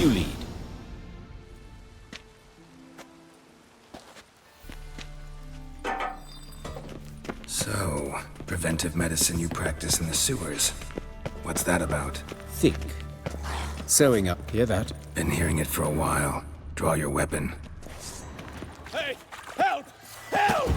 You lead. So, preventive medicine you practice in the sewers. What's that about? Think. Sewing up, hear that? Been hearing it for a while. Draw your weapon. Hey! Help! Help!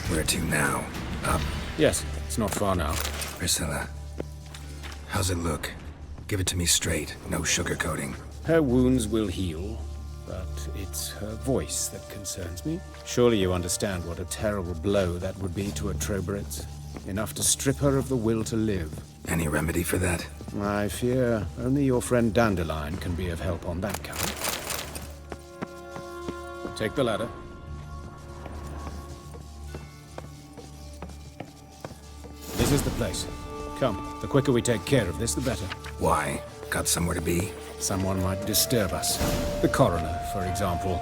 Where to now? Up. Yes, it's not far now. Priscilla. How's it look? Give it to me straight, no sugarcoating. Her wounds will heal, but it's her voice that concerns me. Surely you understand what a terrible blow that would be to a Trobritz. Enough to strip her of the will to live. Any remedy for that? I fear only your friend Dandelion can be of help on that count. Take the ladder. This is the place. Come, the quicker we take care of this, the better. Why? Got somewhere to be? Someone might disturb us. The coroner, for example.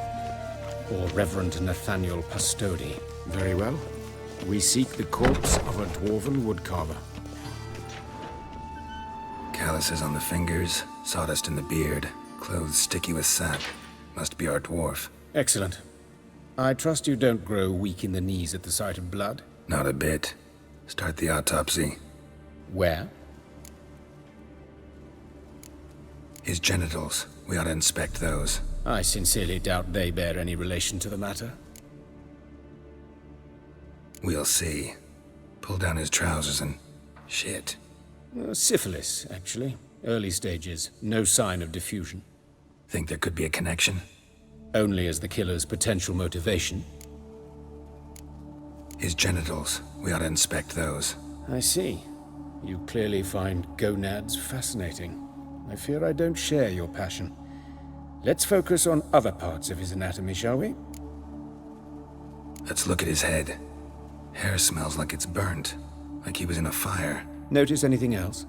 Or Reverend Nathaniel Pastodi. Very well. We seek the corpse of a dwarven woodcarver. Calluses on the fingers, sawdust in the beard, clothes sticky with sap. Must be our dwarf. Excellent. I trust you don't grow weak in the knees at the sight of blood. Not a bit. Start the autopsy. Where? His genitals. We ought to inspect those. I sincerely doubt they bear any relation to the matter. We'll see. Pull down his trousers and... shit. Syphilis, actually. Early stages. No sign of diffusion. Think there could be a connection? Only as the killer's potential motivation. His genitals. We ought to inspect those. I see. You clearly find gonads fascinating. I fear I don't share your passion. Let's focus on other parts of his anatomy, shall we? Let's look at his head. Hair smells like it's burnt. Like he was in a fire. Notice anything else?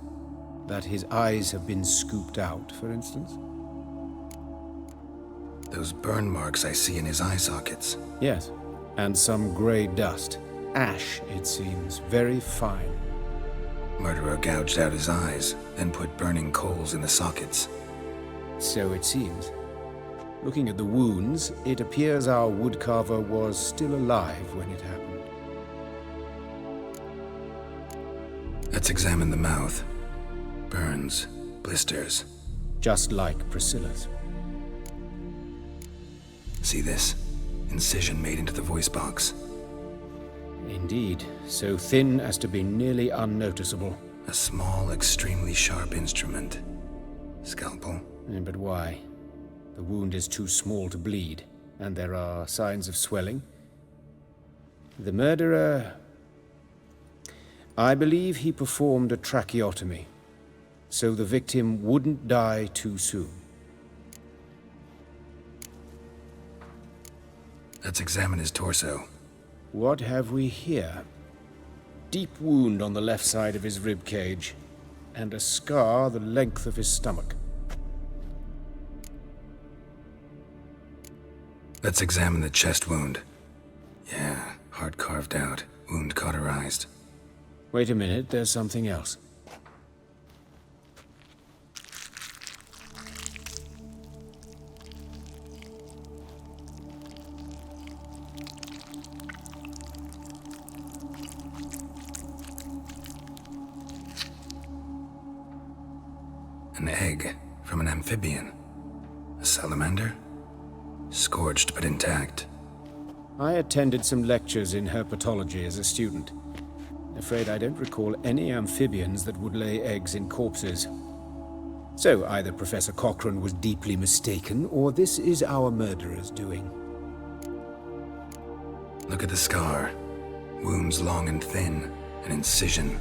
That his eyes have been scooped out, for instance? Those burn marks I see in his eye sockets. Yes. And some grey dust. Ash, it seems. Very fine. Murderer gouged out his eyes, then put burning coals in the sockets. So it seems. Looking at the wounds, it appears our woodcarver was still alive when it happened. Let's examine the mouth. Burns, blisters. Just like Priscilla's. See this? Incision made into the voice box. Indeed, so thin as to be nearly unnoticeable. A small, extremely sharp instrument. Scalpel. But why? The wound is too small to bleed, and there are signs of swelling. The murderer... I believe he performed a tracheotomy, so the victim wouldn't die too soon. Let's examine his torso. What have we here? Deep wound on the left side of his rib cage, and a scar the length of his stomach. Let's examine the chest wound. Yeah, heart carved out, wound cauterized. Wait a minute, there's something else. An egg from an amphibian. A salamander? Scorched but intact. I attended some lectures in herpetology as a student. Afraid I don't recall any amphibians that would lay eggs in corpses. So either Professor Cochrane was deeply mistaken, or this is our murderer's doing. Look at the scar. Wounds long and thin. An incision.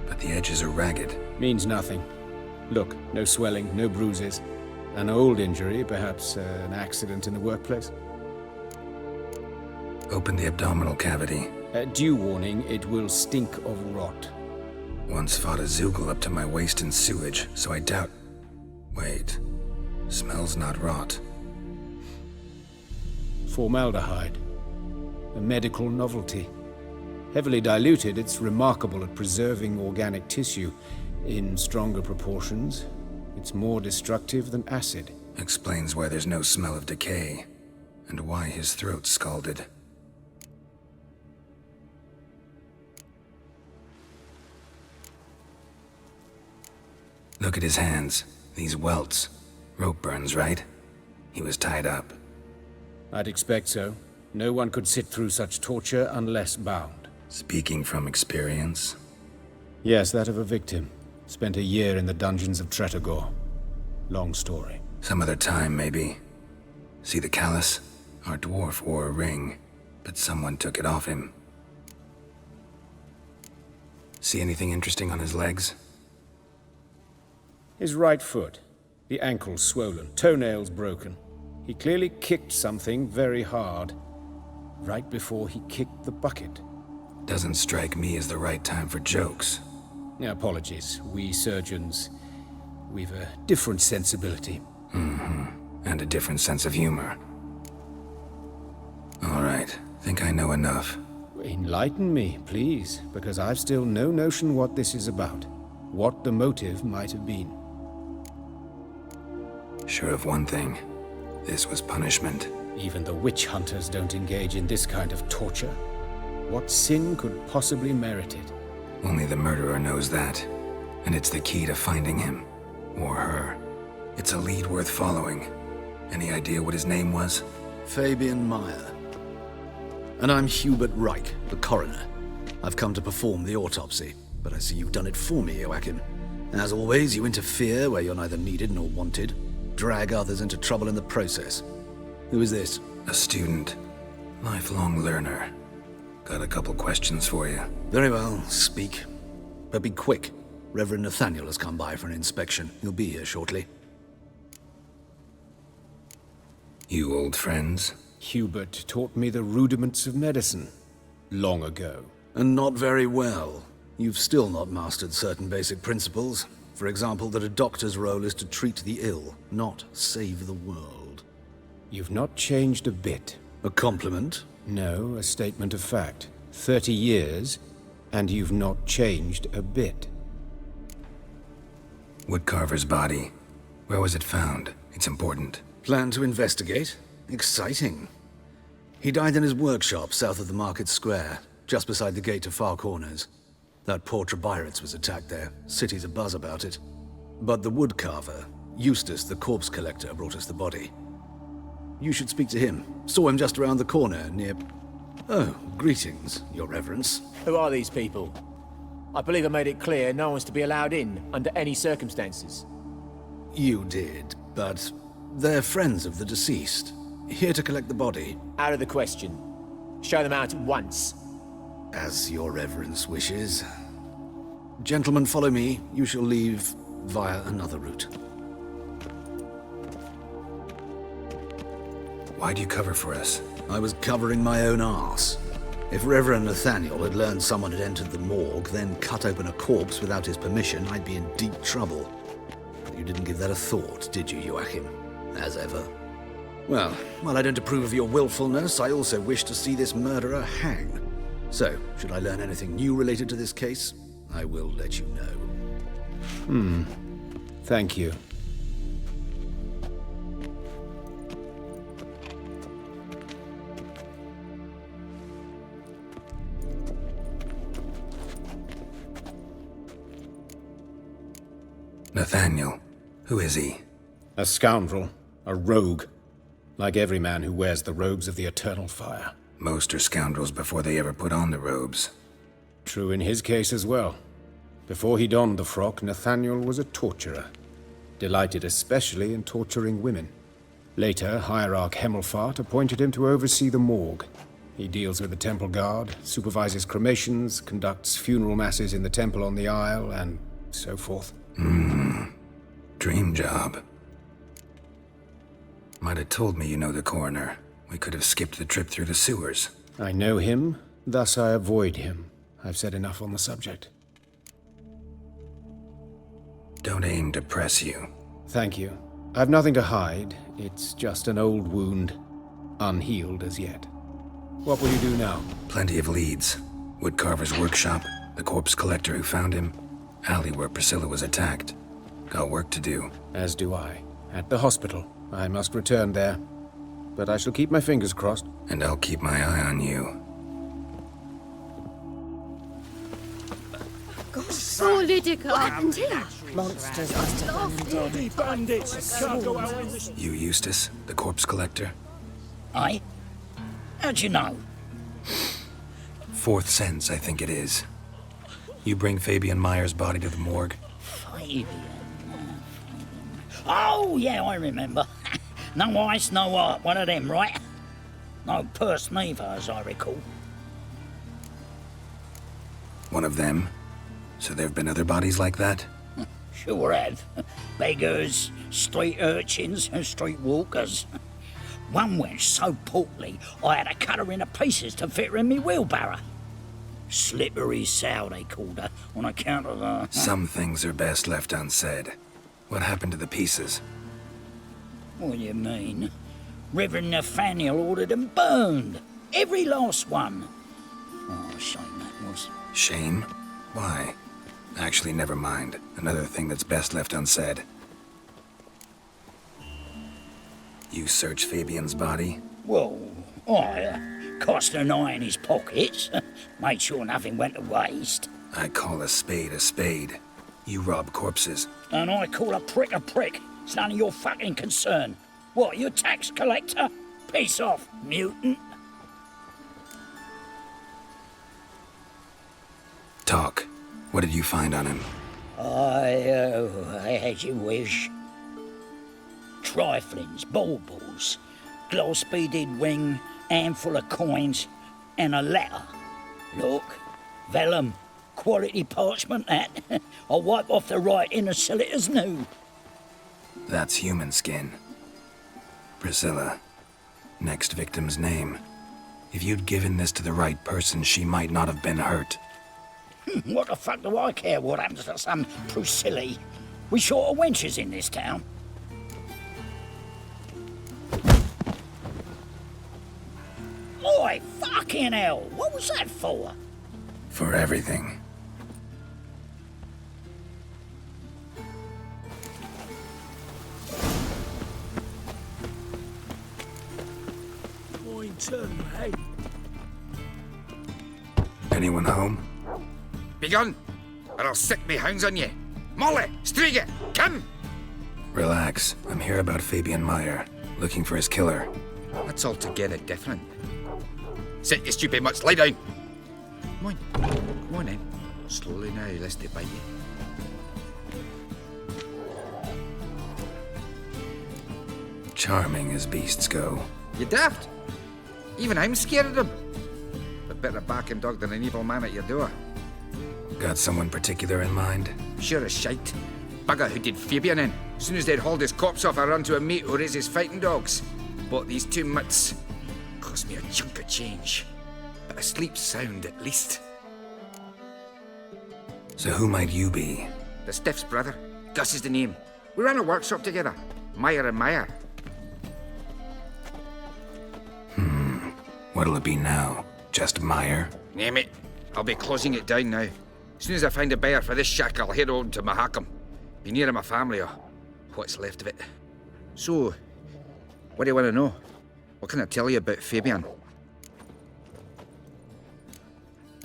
but the edges are ragged. Means nothing. Look, no swelling, no bruises. An old injury, perhaps an accident in the workplace. Open the abdominal cavity. Due warning, it will stink of rot. Once fought a Zoogle up to my waist in sewage, so I doubt... Wait. Smells not rot. Formaldehyde. A medical novelty. Heavily diluted, it's remarkable at preserving organic tissue. In stronger proportions, it's more destructive than acid. Explains why there's no smell of decay, and why his throat's scalded. Look at his hands. These welts. Rope burns, right? He was tied up. I'd expect so. No one could sit through such torture unless bound. Speaking from experience. Yes, that of a victim. Spent a year in the dungeons of Tretogor. Long story. Some other time, maybe. See the callus? Our dwarf wore a ring, but someone took it off him. See anything interesting on his legs? His right foot. The ankle swollen, toenails broken. He clearly kicked something very hard. Right before he kicked the bucket. Doesn't strike me as the right time for jokes. Apologies. We surgeons, we've a different sensibility. And a different sense of humor. All right, think I know enough. Enlighten me, please, because I've still no notion what this is about. What the motive might have been. Sure of one thing. This was punishment. Even the witch hunters don't engage in this kind of torture. What sin could possibly merit it? Only the murderer knows that. And it's the key to finding him. Or her. It's a lead worth following. Any idea what his name was? Fabian Meyer. And I'm Hubert Reich, the coroner. I've come to perform the autopsy, but I see you've done it for me, Joachim. As always, you interfere where you're neither needed nor wanted. Drag others into trouble in the process. Who is this? A student. Lifelong learner. Got a couple questions for you. Very well, speak. But be quick. Reverend Nathaniel has come by for an inspection. He'll be here shortly. You old friends? Hubert taught me the rudiments of medicine. Long ago. And not very well. You've still not mastered certain basic principles. For example, that a doctor's role is to treat the ill, not save the world. You've not changed a bit. A compliment? No, a statement of fact. 30 years, and you've not changed a bit. Woodcarver's body. Where was it found? It's important. Plan to investigate? Exciting. He died in his workshop south of the market square, just beside the gate to Far Corners. That poor Trebirates was attacked there. City's abuzz about it. But the woodcarver, Eustace the corpse collector, brought us the body. You should speak to him. Saw him just around the corner near... Oh, greetings, your reverence. Who are these people? I believe I made it clear no one's to be allowed in under any circumstances. You did, but they're friends of the deceased. Here to collect the body. Out of the question. Show them out at once. As your reverence wishes. Gentlemen, follow me. You shall leave via another route. Why'd you cover for us? I was covering my own arse. If Reverend Nathaniel had learned someone had entered the morgue, then cut open a corpse without his permission, I'd be in deep trouble. But you didn't give that a thought, did you, Joachim? As ever. Well, while I don't approve of your willfulness, I also wish to see this murderer hang. So, should I learn anything new related to this case, I will let you know. Thank you. Nathaniel. Who is he? A scoundrel. A rogue. Like every man who wears the robes of the eternal fire. Most are scoundrels before they ever put on the robes. True in his case as well. Before he donned the frock, Nathaniel was a torturer. Delighted especially in torturing women. Later, Hierarch Hemmelfart appointed him to oversee the morgue. He deals with the temple guard, supervises cremations, conducts funeral masses in the temple on the Isle, and so forth. Dream job. Might have told me you know the coroner. We could have skipped the trip through the sewers. I know him, thus I avoid him. I've said enough on the subject. Don't aim to press you. Thank you. I've nothing to hide. It's just an old wound, unhealed as yet. What will you do now? Plenty of leads. Woodcarver's workshop, the corpse collector who found him, alley where Priscilla was attacked. Got work to do. As do I. At the hospital. I must return there. But I shall keep my fingers crossed. And I'll keep my eye on you. Oh, Lydica, and here. Monsters must have run and dead. Bandits! Can't go out in the... You Eustace, the corpse collector? Aye? How'd you know? Fourth sense, I think it is. You bring Fabian Meyer's body to the morgue? Fabian. Oh, yeah, I remember. No ice, no art, one of them, right? No purse neither, as I recall. One of them? So there have been other bodies like that? Sure have. Beggars, street urchins, and street walkers. One went so portly, I had to cut her into pieces to fit her in me wheelbarrow. Slippery sow, they called her, on account of her. Some things are best left unsaid. What happened to the pieces? What do you mean? Reverend Nathaniel ordered them burned. Every last one. Oh, shame that was. Shame? Why? Actually, never mind. Another thing that's best left unsaid. You search Fabian's body? Well, I cast an eye in his pockets. Made sure nothing went to waste. I call a spade a spade. You rob corpses. And I call a prick a prick. It's none of your fucking concern. What, you a tax collector? Peace off, mutant. Talk. What did you find on him? As you wish. Triflings, baubles, gloss-beaded ring, handful of coins, and a letter. Look, vellum, quality parchment that. I'll wipe off the writing and sell it as new. That's human skin. Priscilla. Next victim's name. If you'd given this to the right person, she might not have been hurt. What the fuck do I care what happens to some Priscilla? We short of wenches in this town. Oi, fucking hell! What was that for? For everything. Anyone home? Begone, or I'll sick me hounds on ye. Molly, Striga, come! Relax. I'm here about Fabian Meyer, looking for his killer. That's altogether different. Sit, you stupid mutts, lie down. Come on then. Slowly now, lest they bite you. Charming as beasts go. You daft? Even I'm scared of them. A better barking dog than an evil man at your door. Got someone particular in mind? Sure as shite. Bugger who did Fabian in. As soon as they'd hauled his corpse off, I run to a mate who raises fighting dogs. Bought these two mutts. Cost me a chunk of change. But I sleep sound at least. So who might you be? The Stiff's brother. Gus is the name. We ran a workshop together. Meyer and Meyer. What'll it be now? Just Meyer? Name it. I'll be closing it down now. As soon as I find a buyer for this shack, I'll head on to Mahakam. Be near my family, or what's left of it. So, what do you want to know? What can I tell you about Fabian?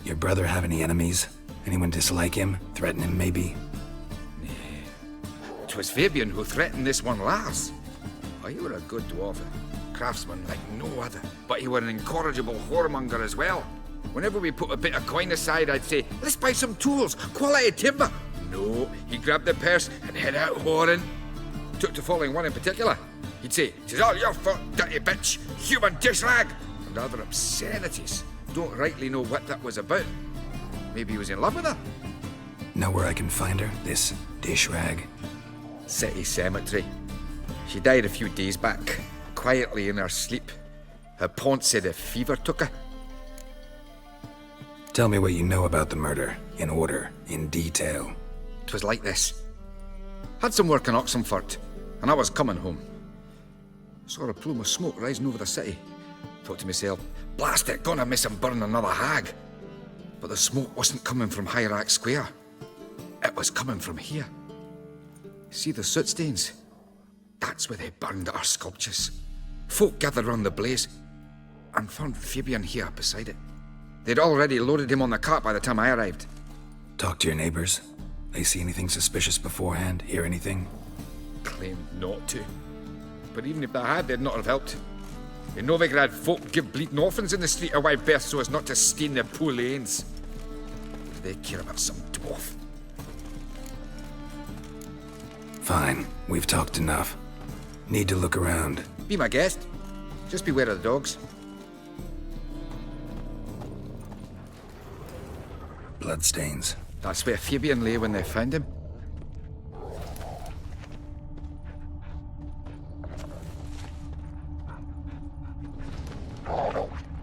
Your brother have any enemies? Anyone dislike him? Threaten him, maybe? 'Twas Fabian who threatened this one last. Oh, you were a good dwarf. Craftsman like no other. But you were an incorrigible whoremonger as well. Whenever we put a bit of coin aside, I'd say, let's buy some tools, quality timber. No, he grabbed the purse and head out whoring. Took to following one in particular. He'd say, 'tis all your fault, dirty bitch, human dish rag. rather obscenities. Don't rightly know what that was about. Maybe he was in love with her? Know where I can find her, this dish rag? City cemetery. She died a few days back, quietly in her sleep. Her pont said a fever took her. Tell me what you know about the murder, in order, in detail. 'Twas like this. Had some work in Oxenford, and I was coming home. Saw a plume of smoke rising over the city. Thought to myself, blast it, gonna miss him burn another hag. But the smoke wasn't coming from Hyrax Square. It was coming from here. See the soot stains? That's where they burned our sculptures. Folk gathered round the blaze and found Fabian here beside it. They'd already loaded him on the cart by the time I arrived. Talk to your neighbors. They see anything suspicious beforehand? Hear anything? Claimed not to. But even if they had, they'd not have helped. In Novigrad, folk give bleating orphans in the street a wide berth so as not to stain their poor lanes. They care about some dwarf. Fine, we've talked enough. Need to look around. Be my guest. Just beware of the dogs. Bloodstains. That's where Fabian lay when they found him.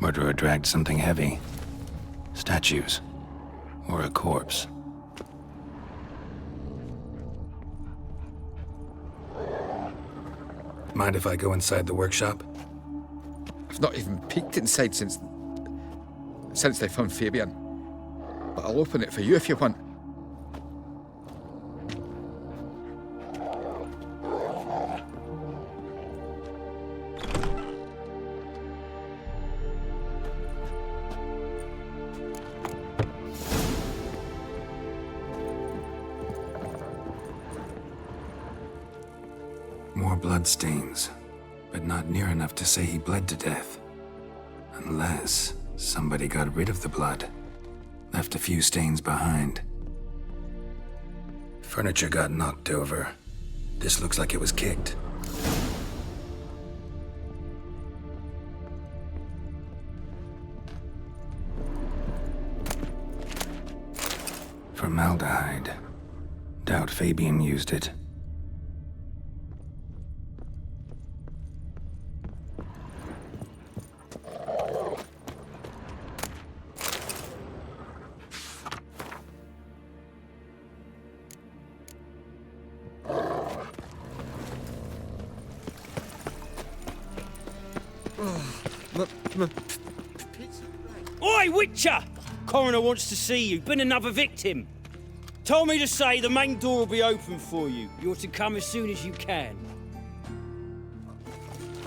Murderer dragged something heavy. Statues. Or a corpse. Mind if I go inside the workshop? I've not even peeked inside since they found Fabian. But I'll open it for you if you want. More bloodstains, but not near enough to say he bled to death. Unless somebody got rid of the blood. Left a few stains behind. Furniture got knocked over. This looks like it was kicked. Formaldehyde. Doubt Fabian used it. Oi, Witcher! Coroner wants to see you. Been another victim. Told me to say the main door will be open for you. You're to come as soon as you can.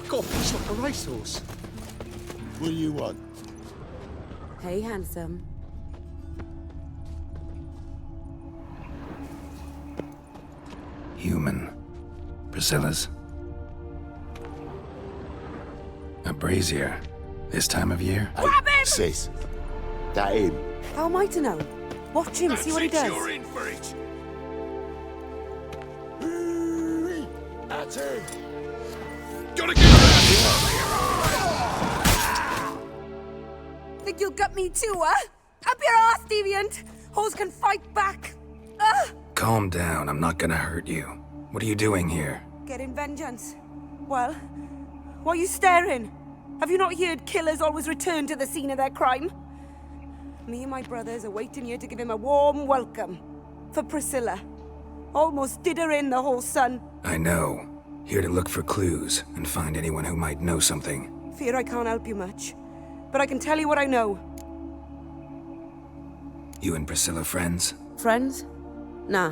Got a piece like a racehorse. What do you want? Hey, handsome. Human. Priscilla's. A brazier. This time of year? Grab him! Sis, that him? How am I to know? Watch him, see what he does. You're in for it. That's him. Gotta get Think you'll gut me too, huh? Up your ass, deviant! Hoes can fight back. Calm down, I'm not gonna hurt you. What are you doing here? Getting vengeance. Well, why are you staring? Have you not heard killers always return to the scene of their crime? Me and my brothers are waiting here to give him a warm welcome. For Priscilla. Almost did her in, the whole son. I know. Here to look for clues and find anyone who might know something. Fear I can't help you much. But I can tell you what I know. You and Priscilla friends? Friends? Nah.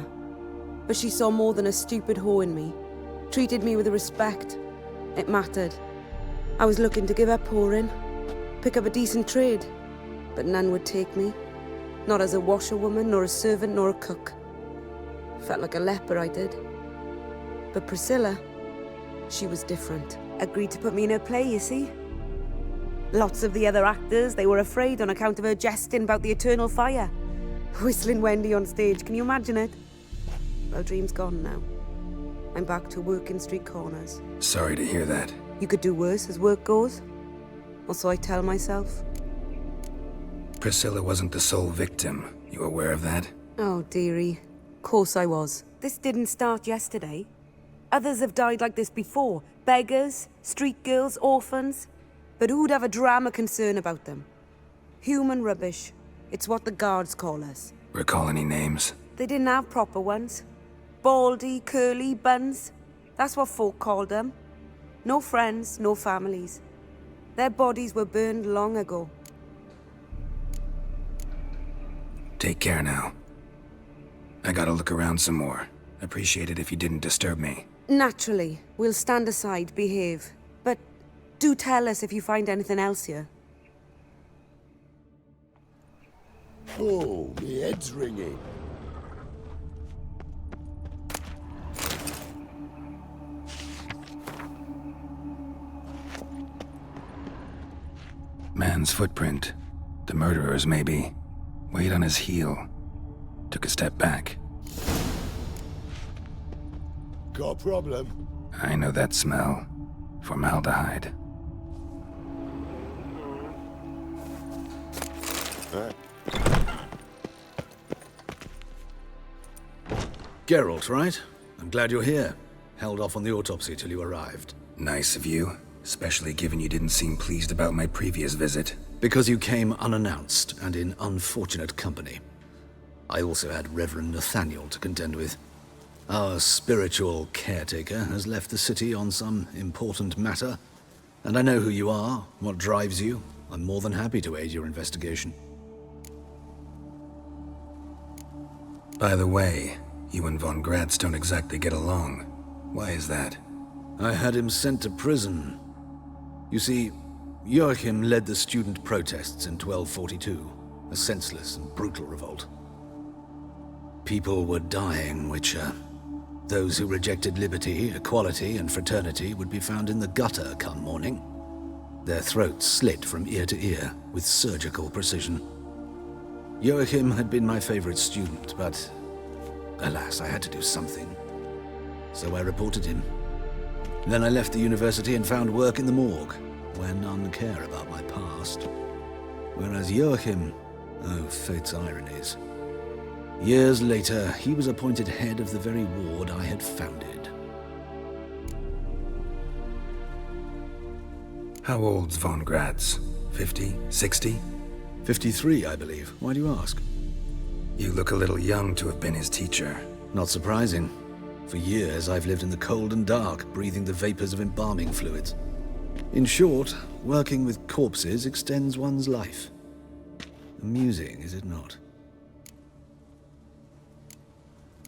But she saw more than a stupid whore in me. Treated me with respect. It mattered. I was looking to give up whoring. Pick up a decent trade. But none would take me. Not as a washerwoman, nor a servant, nor a cook. Felt like a leper, I did. But Priscilla, she was different. Agreed to put me in her play, you see. Lots of the other actors, they were afraid on account of her jesting about the eternal fire. Whistling Wendy on stage, can you imagine it? Well, dream's gone now. I'm back to working street corners. Sorry to hear that. You could do worse as work goes. Or so I tell myself. Priscilla wasn't the sole victim. You aware of that? Oh, dearie. Course I was. This didn't start yesterday. Others have died like this before. Beggars, street girls, orphans. But who'd have a drama concern about them? Human rubbish. It's what the guards call us. Recall any names? They didn't have proper ones. Baldy, curly, buns. That's what folk called them. No friends, no families. Their bodies were burned long ago. Take care now. I gotta look around some more. Appreciate it if you didn't disturb me. Naturally, we'll stand aside, behave. But do tell us if you find anything else here. Oh, my head's ringing. Man's footprint. The murderer's, maybe. Weight on his heel. Took a step back. Got a problem? I know that smell. Formaldehyde. Geralt, right? I'm glad you're here. Held off on the autopsy till you arrived. Nice of you. Especially given you didn't seem pleased about my previous visit. Because you came unannounced and in unfortunate company. I also had Reverend Nathaniel to contend with. Our spiritual caretaker has left the city on some important matter, and I know who you are, what drives you. I'm more than happy to aid your investigation. By the way, you and Von Gratz don't exactly get along. Why is that? I had him sent to prison. You see, Joachim led the student protests in 1242, a senseless and brutal revolt. People were dying, Witcher. Those who rejected liberty, equality, and fraternity would be found in the gutter come morning. Their throats slit from ear to ear with surgical precision. Joachim had been my favorite student, but alas, I had to do something. So I reported him. Then I left the university and found work in the morgue, where none care about my past. Whereas Joachim, oh, fate's ironies. Years later, he was appointed head of the very ward I had founded. How old's Von Gratz? 50? 60? 53, I believe. Why do you ask? You look a little young to have been his teacher. Not surprising. For years, I've lived in the cold and dark, breathing the vapors of embalming fluids. In short, working with corpses extends one's life. Amusing, is it not?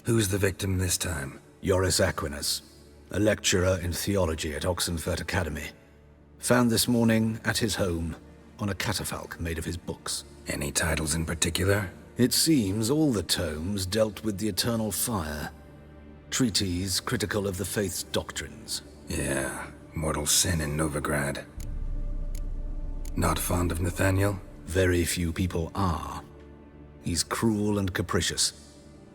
Who's the victim this time? Joris Aquinas, a lecturer in theology at Oxenfurt Academy. Found this morning at his home on a catafalque made of his books. Any titles in particular? It seems all the tomes dealt with the eternal fire. Treatises critical of the faith's doctrines. Yeah, mortal sin in Novigrad. Not fond of Nathaniel? Very few people are. He's cruel and capricious.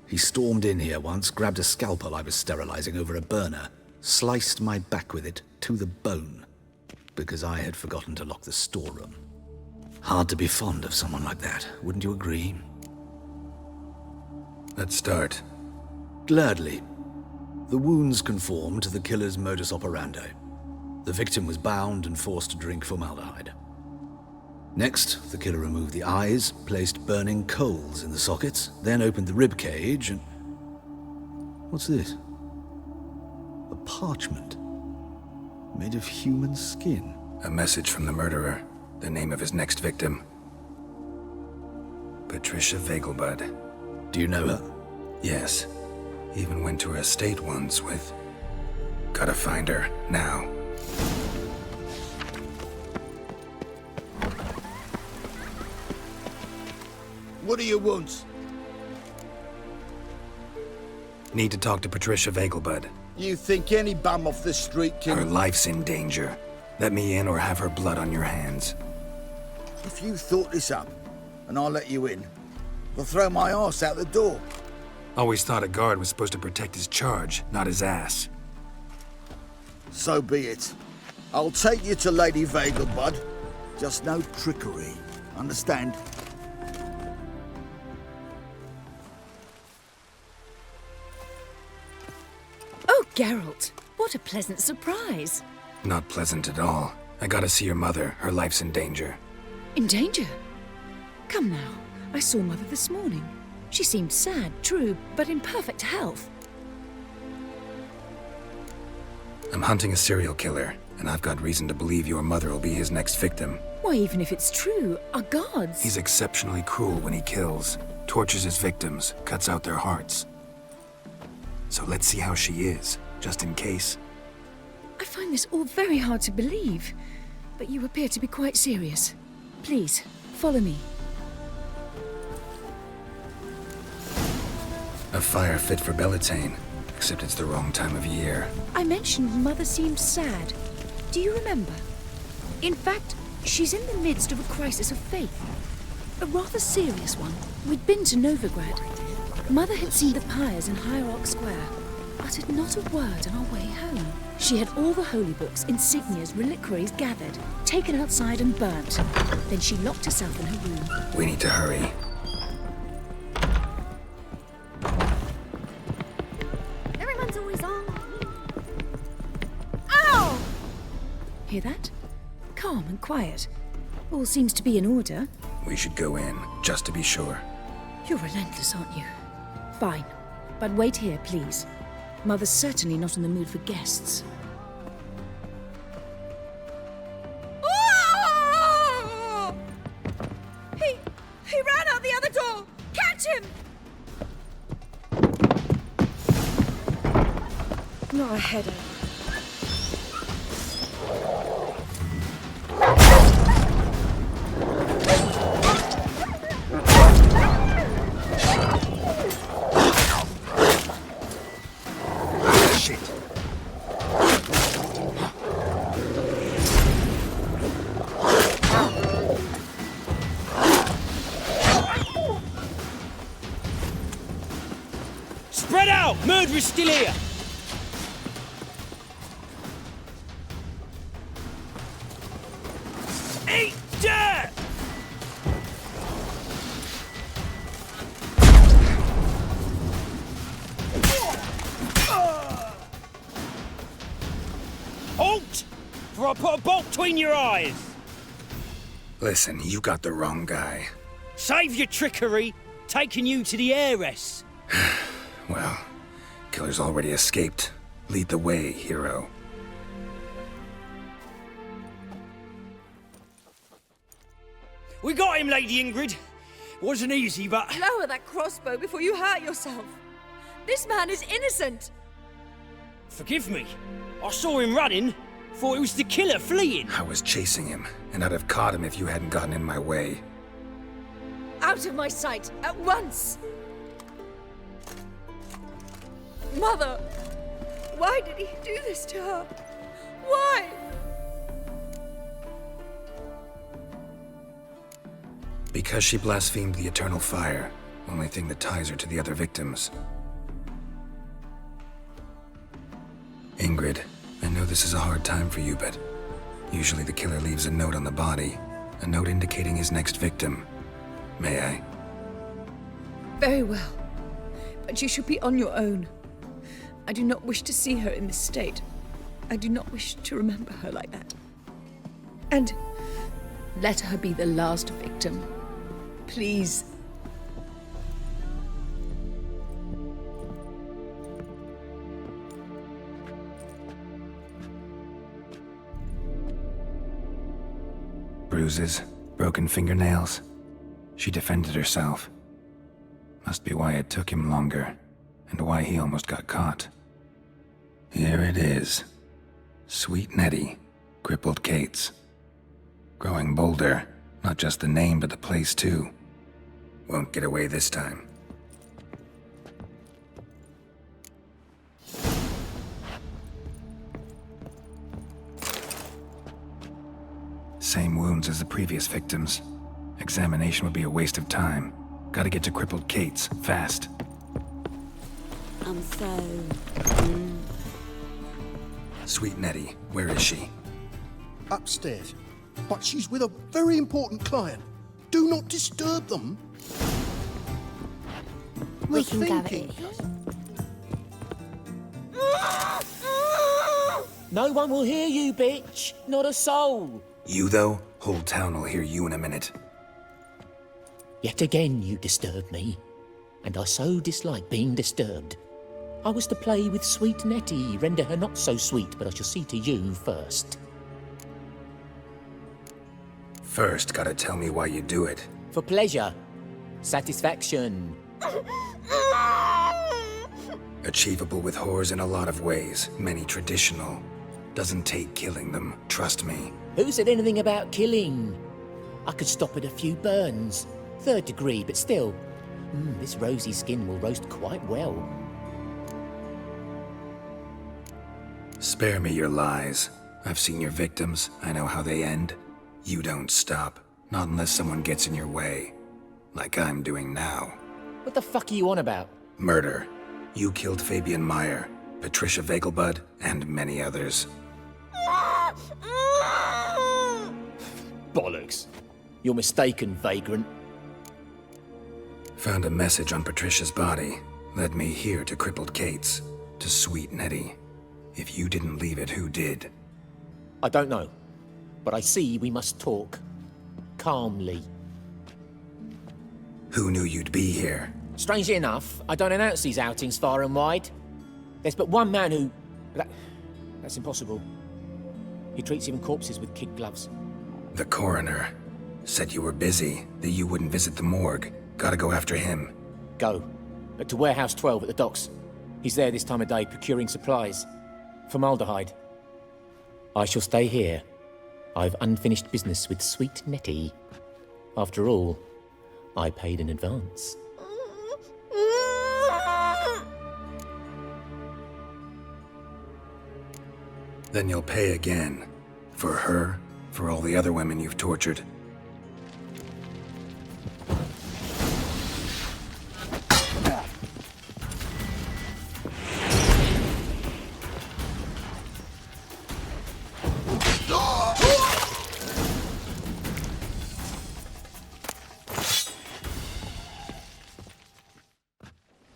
He stormed in here once, grabbed a scalpel I was sterilizing over a burner, sliced my back with it to the bone, because I had forgotten to lock the storeroom. Hard to be fond of someone like that, wouldn't you agree? Let's start. Gladly. The wounds conform to the killer's modus operandi. The victim was bound and forced to drink formaldehyde. Next, the killer removed the eyes, placed burning coals in the sockets, then opened the rib cage and... What's this? A parchment. Made of human skin. A message from the murderer. The name of his next victim. Patricia Vegelbud. Do you know her? Yes. Even went to her estate once with... Gotta find her, now. What do you want? Need to talk to Patricia Vegelbud. You think any bum off the street Her can... life's in danger. Let me in or have her blood on your hands. If you thought this up, and I'll let you in, I'll throw my arse out the door. Always thought a guard was supposed to protect his charge, not his ass. So be it. I'll take you to Lady Vegelbud, Just no trickery. Understand? Oh, Geralt, what a pleasant surprise. Not pleasant at all. I gotta see your mother. Her life's in danger. In danger? Come now, I saw Mother this morning. She seemed sad, true, but in perfect health. I'm hunting a serial killer, and I've got reason to believe your mother will be his next victim. Why, even if it's true, our gods... He's exceptionally cruel when he kills, tortures his victims, cuts out their hearts. So let's see how she is, just in case. I find this all very hard to believe, but you appear to be quite serious. Please, follow me. A fire fit for Bellatane, except it's the wrong time of year. I mentioned Mother seemed sad. Do you remember? In fact, she's in the midst of a crisis of faith. A rather serious one. We'd been to Novigrad. Mother had seen the pyres in Hierarch Square, uttered not a word on our way home. She had all the holy books, insignias, reliquaries gathered, taken outside and burnt. Then she locked herself in her room. We need to hurry. Everyone's always on. Ow! Hear that? Calm and quiet. All seems to be in order. We should go in, just to be sure. You're relentless, aren't you? Fine. But wait here, please. Mother's certainly not in the mood for guests. Oh! He ran out the other door! Catch him! Not a headache. Spread out! Murderer's still here! Eat dirt! Halt! For I put a bolt between your eyes! Listen, you got the wrong guy. Save your trickery, taking you to the heiress. Well, killer's already escaped. Lead the way, hero. We got him, Lady Ingrid. Wasn't easy, but... Lower that crossbow before you hurt yourself. This man is innocent. Forgive me. I saw him running. Thought it was the killer fleeing. I was chasing him, and I'd have caught him if you hadn't gotten in my way. Out of my sight, at once! Mother! Why did he do this to her? Why? Because she blasphemed the eternal fire. Only thing that ties her to the other victims. Ingrid, I know this is a hard time for you, but usually the killer leaves a note on the body. A note indicating his next victim. May I? Very well. But you should be on your own. I do not wish to see her in this state. I do not wish to remember her like that. And let her be the last victim. Please. Bruises, broken fingernails. She defended herself. Must be why it took him longer, and why he almost got caught. Here it is. Sweet Nettie, crippled Kate's. Growing bolder, not just the name but the place too. Won't get away this time. Same wounds as the previous victims. Examination would be a waste of time. Gotta get to crippled Kate's, fast. I'm so... Sweet Nettie, where is she? Upstairs. but she's with a very important client. Do not disturb them. We The can go thinking it. No one will hear you, bitch. Not a soul. You, though? Whole town will hear you in a minute. Yet again you disturb me, and I so dislike being disturbed. I was to play with sweet Nettie, render her not so sweet, but I shall see to you first. First, gotta tell me why you do it. For pleasure. Satisfaction. Achievable with whores in a lot of ways, many traditional. Doesn't take killing them, trust me. Who said anything about killing? I could stop at a few burns. 3rd degree, but still. This rosy skin will roast quite well. Spare me your lies. I've seen your victims, I know how they end. You don't stop, not unless someone gets in your way. Like I'm doing now. What the fuck are you on about? Murder. You killed Fabian Meyer, Patricia Vegelbud, and many others. Bollocks. You're mistaken, vagrant. Found a message on Patricia's body. Led me here to crippled Kate's. To sweet Nettie. If you didn't leave it, who did? I don't know. But I see we must talk. Calmly. Who knew you'd be here? Strangely enough, I don't announce these outings far and wide. There's but one man who... That's impossible. He treats even corpses with kid gloves. The coroner. Said you were busy, that you wouldn't visit the morgue. Gotta go after him. Go. But to Warehouse 12 at the docks. He's there this time of day procuring supplies. Formaldehyde. I shall stay here. I've unfinished business with sweet Nettie. After all, I paid in advance. Then you'll pay again. For her, for all the other women you've tortured.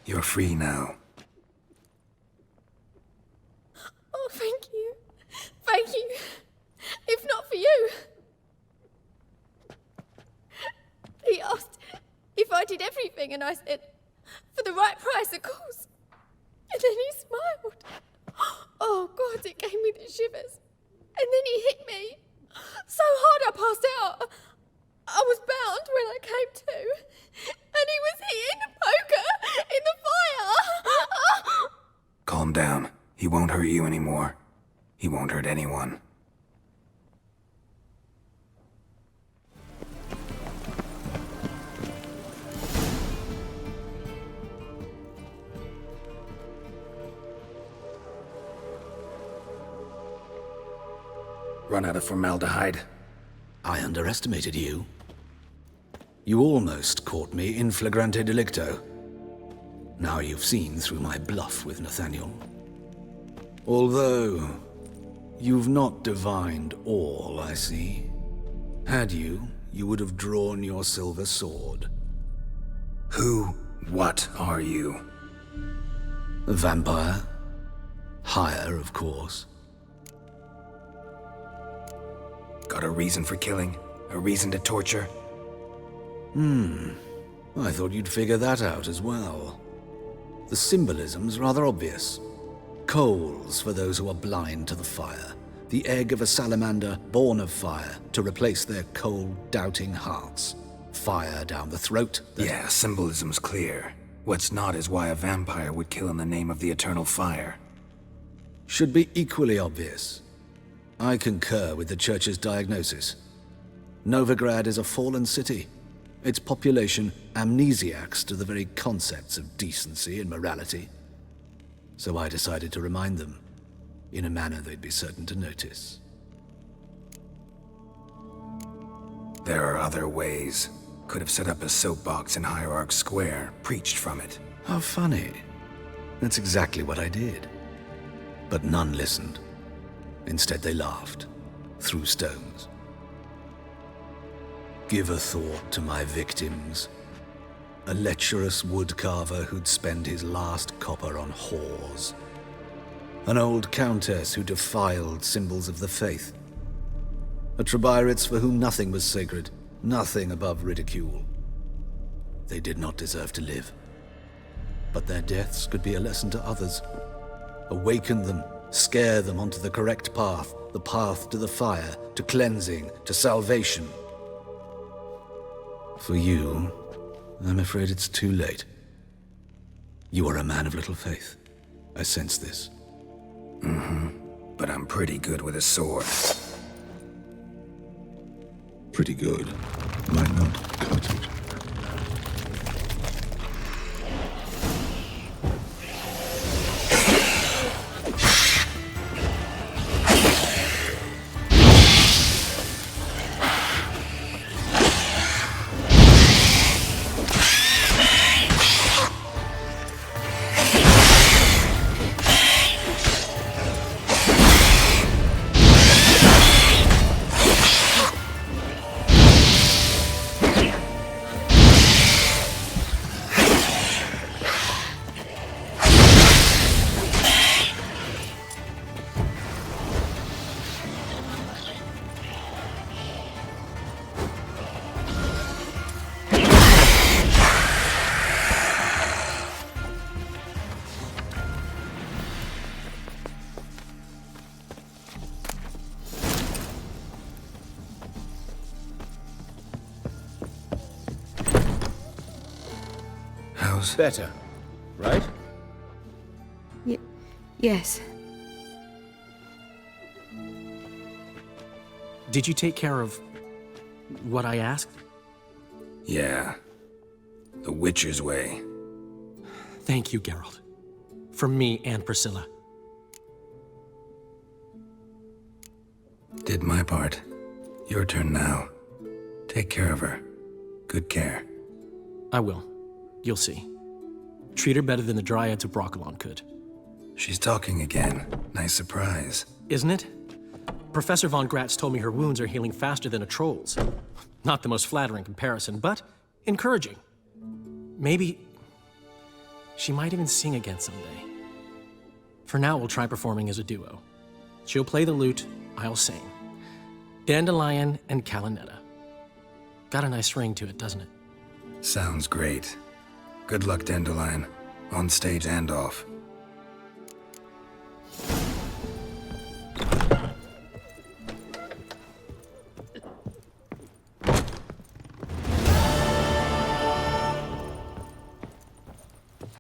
You're free now. Oh, thank you. Thank you. If not for you. He asked if I did everything, and I said, for the right price, of course. And then he smiled. Oh, God, it gave me the shivers. And then he hit me. So hard I passed out. I was bound when I came to. And he was hitting the poker in the fire. Calm down. He won't hurt you anymore. He won't hurt anyone. Run out of formaldehyde. I underestimated you. You almost caught me in flagrante delicto. Now you've seen through my bluff with Nathaniel. Although, you've not divined all, I see. Had you, you would have drawn your silver sword. What are you? A vampire. Higher, of course. Got a reason for killing? A reason to torture? I thought you'd figure that out as well. The symbolism's rather obvious. Coals for those who are blind to the fire. The egg of a salamander born of fire to replace their cold, doubting hearts. Fire down the throat. Yeah, symbolism's clear. What's not is why a vampire would kill in the name of the eternal fire. Should be equally obvious. I concur with the Church's diagnosis. Novigrad is a fallen city. Its population amnesiacs to the very concepts of decency and morality. So I decided to remind them, in a manner they'd be certain to notice. There are other ways. Could have set up a soapbox in Hierarch Square, preached from it. How funny. That's exactly what I did. But none listened. Instead they laughed, threw stones. Give a thought to my victims. A lecherous woodcarver who'd spend his last copper on whores. An old countess who defiled symbols of the faith. A Trebirates for whom nothing was sacred, nothing above ridicule. They did not deserve to live. But their deaths could be a lesson to others. Awaken them, scare them onto the correct path, the path to the fire, to cleansing, to salvation. For you, I'm afraid it's too late. You are a man of little faith. I sense this. But I'm pretty good with a sword. Pretty good. Might not cut it. Better, right? Yes. Did you take care of what I asked? Yeah. The Witcher's way. Thank you, Geralt. From me and Priscilla. Did my part. Your turn now. Take care of her. Good care. I will. You'll see. Treat her better than the Dryads of Brokilon could. She's talking again. Nice surprise. Isn't it? Professor von Gratz told me her wounds are healing faster than a troll's. Not the most flattering comparison, but encouraging. Maybe she might even sing again someday. For now, we'll try performing as a duo. She'll play the lute, I'll sing. Dandelion and Calinetta. Got a nice ring to it, doesn't it? Sounds great. Good luck, Dandelion. On stage and off.